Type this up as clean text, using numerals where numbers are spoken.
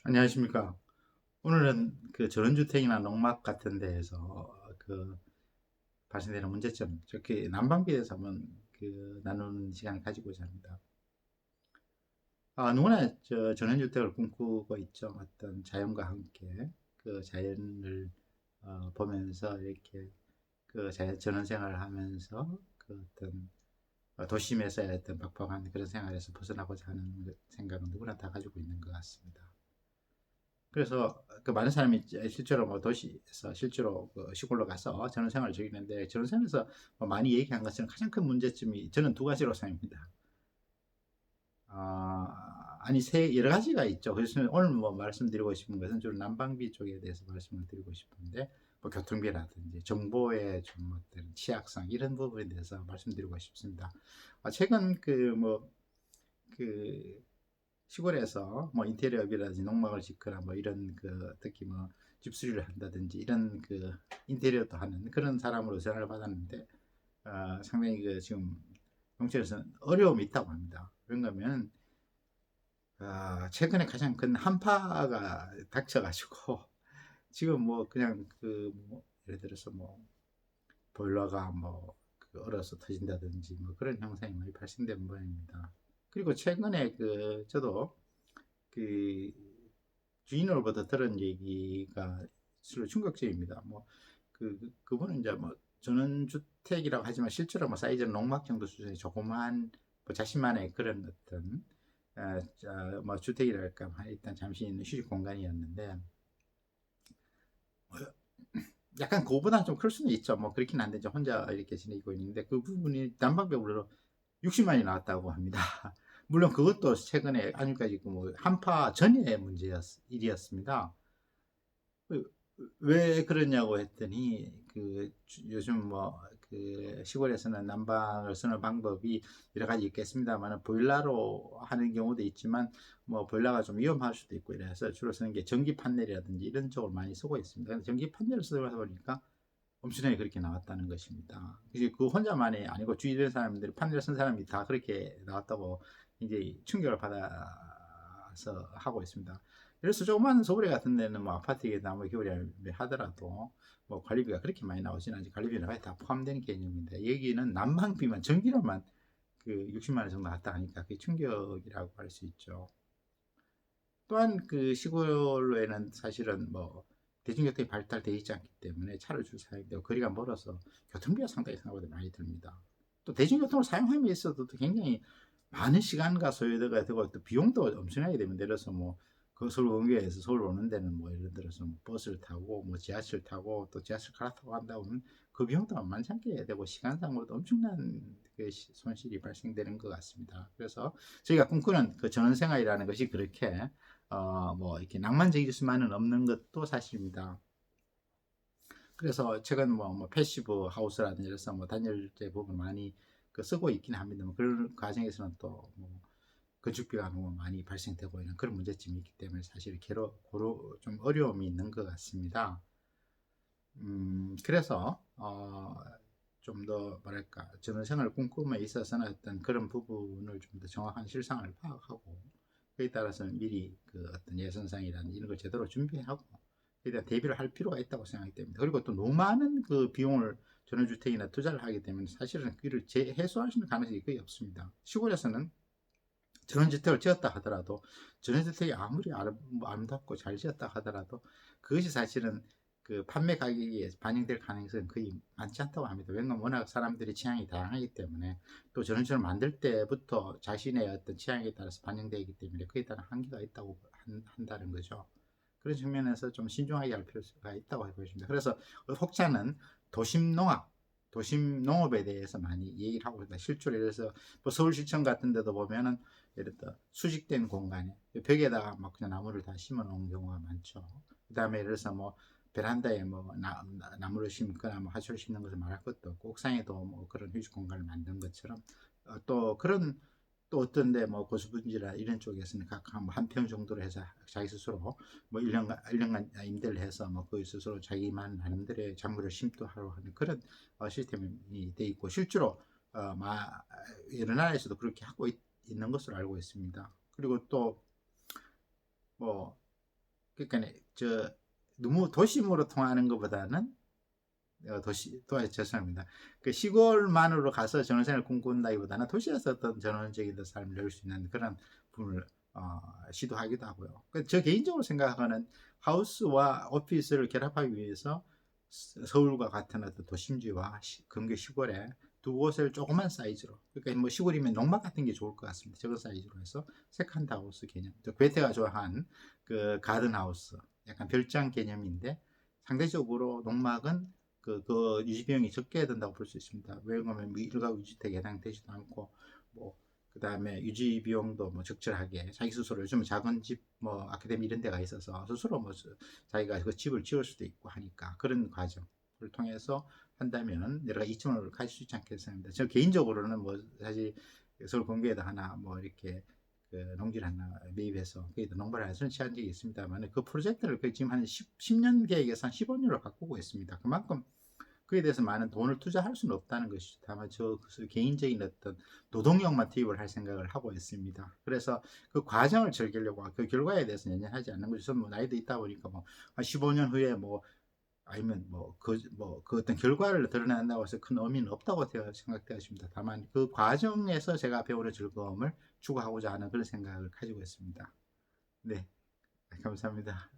안녕하십니까. 오늘은 그 전원주택이나 농막 같은 데에서 그 발생되는 문제점, 특히 난방비에 대해서 한번 나누는 시간을 가지고자 합니다. 누구나 전원주택을 꿈꾸고 있죠. 어떤 자연과 함께 그 자연을 보면서 이렇게 전원 생활을 하면서 그 어떤 도심에서의 어떤 팍팍한 그런 생활에서 벗어나고자 하는 생각은 누구나 다 가지고 있는 것 같습니다. 그래서 그 많은 사람이 실제로 뭐 도시에서 실제로 그 시골로 가서 전원생활을 즐기는데, 전원생활에서 뭐 많이 얘기한 것은 가장 큰 문제점이 저는 두 가지로 생각합니다. 아니 여러 가지가 있죠. 그래서 오늘 뭐 말씀드리고 싶은 것은 주로 난방비 쪽에 대해서 말씀을 드리고 싶은데, 뭐 교통비라든지 정보의 좀 어떤 취약성 이런 부분에 대해서 말씀드리고 싶습니다. 최근 그 시골에서 뭐 인테리어비라든지 농막을 짓거나 뭐 이런 특히 뭐 집수리를 한다든지 이런 인테리어도 하는 그런 사람으로 전화를 받았는데, 상당히 지금 경찰에서는 어려움이 있다고 합니다. 그런가 하면 최근에 가장 큰 한파가 닥쳐가지고 지금 뭐 그냥 뭐 예를 들어서 뭐 보일러가 얼어서 터진다든지 뭐 그런 현상이 많이 발생된 모양입니다. 그리고 최근에 저도 그 주인으로부터 들은 얘기가 실로 충격적입니다. 그분은 이제 뭐 전원주택이라고 하지만 실제로 뭐 사이즈는 농막 정도 수준의 조그마한 뭐 자신만의 그런 어떤 뭐 주택이랄까 일단 잠시 있는 휴식 공간이었는데, 뭐 약간 그거보다 좀 클 수는 있죠. 뭐 그렇긴 한데 이제 혼자 이렇게 지내고 있는데 그 부분이 난방비로 60만이 나왔다고 합니다. 물론 그것도 최근에 아직까지 뭐 한파 전의 일이었습니다. 그 왜 그러냐고 했더니 요즘 뭐 시골에서는 난방을 쓰는 방법이 여러 가지 있겠습니다만 보일러로 하는 경우도 있지만 뭐 보일러가 좀 위험할 수도 있고 이래서 주로 쓰는 게 전기 판넬이라든지 이런 쪽을 많이 쓰고 있습니다. 전기 판넬을 쓰다 보니까 엄청나게 그렇게 나왔다는 것입니다. 그 혼자만이 아니고 주위의 사람들이 판넬 쓴 사람이 다 그렇게 나왔다고 이제 충격을 받아서 하고 있습니다. 그래서 조그만 서울에 같은 데는 뭐 아파트에 나무 겨울에 하더라도 뭐 관리비가 그렇게 많이 나오지는 않지, 관리비는 거의 다 포함되는 개념인데 여기는 난방비만 전기료만 60만 원 정도 갔다 하니까 그게 충격이라고 할 수 있죠. 또한 시골에는 사실은 뭐 대중교통이 발달되어 있지 않기 때문에 차를 줄 사용되고 거리가 멀어서 교통비가 상당히 생각보다 많이 듭니다. 또 대중교통을 사용함에 있어도 또 굉장히 많은 시간과 소요가 되고 또 비용도 엄청나게 됩니다. 예를 들어서 그 서울 원교에서 서울 오는 데는 뭐 예를 들어서 뭐 버스를 타고 뭐 지하철 타고 또 지하철 갈아타고 간다 보면 그 비용도 만만치 않게 되고 시간상으로도 엄청난 손실이 발생되는 것 같습니다. 그래서 저희가 꿈꾸는 전원생활이라는 것이 그렇게 뭐 이렇게 낭만적일 수만은 없는 것도 사실입니다. 그래서 최근 뭐 패시브 하우스라든지 이래서 뭐 단열재 부분 많이 쓰고 있긴 합니다. 그런 과정에서는 또뭐 건축비가 너무 많이 발생되고 있는 그런 문제점이 있기 때문에 사실 좀 어려움이 있는 것 같습니다. 그래서 좀 더 뭐랄까 전원생활 꿈꿈에 있어서는 어떤 그런 부분을 좀 더 정확한 실상을 파악하고 그에 따라서 미리 어떤 예산상이라는 이런 걸 제대로 준비하고 그에 대한 대비를 할 필요가 있다고 생각하기 때문에, 그리고 또 너무 많은 비용을 전원주택이나 투자를 하게 되면 사실은 그를 해소할 수 있는 가능성이 거의 없습니다. 시골에서는 전원주택을 지었다 하더라도 전원주택이 아무리 아름답고 잘 지었다 하더라도 그것이 사실은 판매 가격에 반영될 가능성은 거의 많지 않다고 합니다. 왜냐하면 워낙 사람들이 취향이 다양하기 때문에, 또 전원주택을 만들 때부터 자신의 어떤 취향에 따라서 반영되기 때문에 그에 따른 한계가 있다고 한다는 거죠. 그런 측면에서 좀 신중하게 할 필요가 있다고 보십니다. 그래서 혹자는 도심농업, 도심농업에 대해서 많이 얘기를 하고 있다. 실제로 예를 들어서 뭐 서울시청 같은 데도 보면은 예를 들어 수직된 공간에 벽에다가 막 그냥 나무를 다 심어 놓은 경우가 많죠. 그 다음에 예를 들어서 뭐 베란다에 뭐 나무를 심거나 뭐 하초를 심는 것을 말할 것도 없고, 옥상에도 뭐 그런 휴식 공간을 만든 것처럼 또 그런 또 어떤데 뭐 고수분지나 이런 쪽에서는 각 한 평 정도로 해서 자기 스스로 뭐 1년간 임대를 해서 뭐 거기 스스로 자기만 나름대로의 작물을 심도하러 하는 그런 시스템이 돼 있고, 실제로 여러 나라에서도 그렇게 하고 있는 것으로 알고 있습니다. 그리고 또 뭐 그러니까 너무 도심으로 통하는 것보다는 죄송합니다. 그 시골만으로 가서 전원생활을 꿈꾼다기보다는 도시에서 어떤 전원적인 삶을 누릴 수 있는 그런 부분을 시도하기도 하고요. 저 개인적으로 생각하는 하우스와 오피스를 결합하기 위해서 서울과 같은 어떤 도심지와 근교 시골에 두 곳을 조그만 사이즈로, 그러니까 뭐 시골이면 농막 같은 게 좋을 것 같습니다. 적은 사이즈로 해서 세컨드 하우스 개념, 괴테가 좋아한 그 가든 하우스, 약간 별장 개념인데 상대적으로 농막은 그 유지 비용이 적게 든다고 볼 수 있습니다. 왜냐하면 일가구 주택에 해당되지도 않고, 뭐 그 다음에 유지 비용도 뭐 적절하게 자기 스스로, 요즘 작은 집 뭐 아카데미 이런 데가 있어서 스스로 뭐 자기가 그 집을 지을 수도 있고 하니까 그런 과정을 통해서 한다면 여러 가지 이점을 가질 수 있지 않겠습니까? 저 개인적으로는 뭐 사실 서울 공교에다 하나 뭐 이렇게 그 농지를 하나 매입해서 거기다 농사를 하나 설치한 적이 있습니다만, 그 프로젝트를 지금 한 10년 계획에서 한 15년을 바꾸고 있습니다. 그만큼 그에 대해서 많은 돈을 투자할 수는 없다는 것이죠. 다만 저 개인적인 어떤 노동력만 투입을 할 생각을 하고 있습니다. 그래서 그 과정을 즐기려고, 그 결과에 대해서 연연하지 않는 거죠. 저는 뭐 나이도 있다 보니까 뭐 한 15년 후에 뭐 아니면 그 어떤 결과를 드러낸다고 해서 큰 의미는 없다고 생각되었습니다. 다만 그 과정에서 제가 배우는 즐거움을 추구하고자 하는 그런 생각을 가지고 있습니다. 네, 감사합니다.